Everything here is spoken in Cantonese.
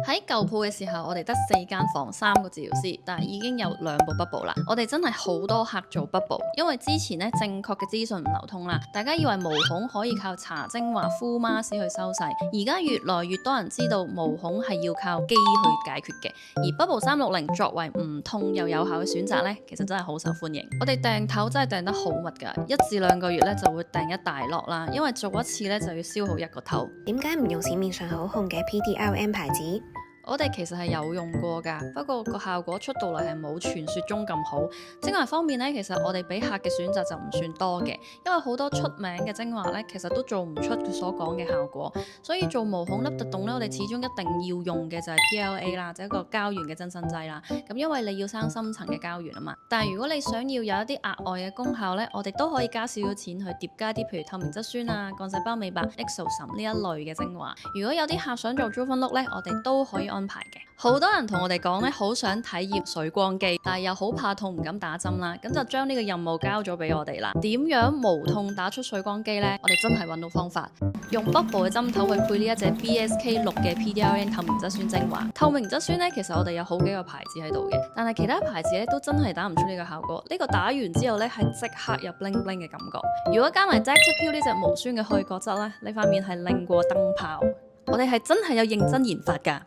喺舊鋪嘅時候，我哋得4間房3個治療師，但係已經有2部 bubble 啦。我哋真係好多客做 bubble，因為之前咧正確嘅資訊唔流通啦，大家以為毛孔可以靠搽精華敷 mask 去收細，而家越來越多人知道毛孔係要靠機去解決嘅。而 Bubble 360作為唔痛又有效嘅選擇咧，其實真係好受歡迎。我哋訂頭真係訂得好密㗎，1至2個月咧就會訂一大落啦，因為做一次咧就要消耗1個頭。點解唔用市面上好紅嘅 PDRN 牌子？我哋其實係有用過㗎，不過個效果出到嚟係冇傳說中咁好。精華方面咧，其實我哋俾客嘅選擇就唔算多嘅，因為好多出名嘅精華咧，其實都做唔出佢所講嘅效果。所以做毛孔凹凸洞咧，我哋始終一定要用嘅就係 PLA 啦，就係一個膠原嘅增生劑啦。咁因為你要生深層嘅膠原啊嘛。但係如果你想要有一啲額外嘅功效咧，我哋都可以加少少錢去疊加啲，譬如透明質酸啊、幹細胞美白、Exosome 呢一類嘅精華。如果有啲客想做 Jufon Look 咧，我哋都可以安排嘅。好多人同我哋講咧，好想體驗水光肌，但係又好怕痛，唔敢打針啦，咁就將呢個任務交咗俾我哋啦。點樣無痛打出水光肌呢？我哋真係揾到方法，用 Bubble 嘅針頭去配呢一隻 BSK6 嘅 PDRN 透明質酸精華。透明質酸咧，其實我哋有好幾個牌子喺度嘅，但係其他牌子咧都真係打唔出呢個效果。呢個打完之後咧，係即刻有 bling bling 嘅感覺。如果加埋 Dactyl 呢隻無酸嘅去角質咧，你塊面係靚過燈泡。我哋係真係有認真研發㗎。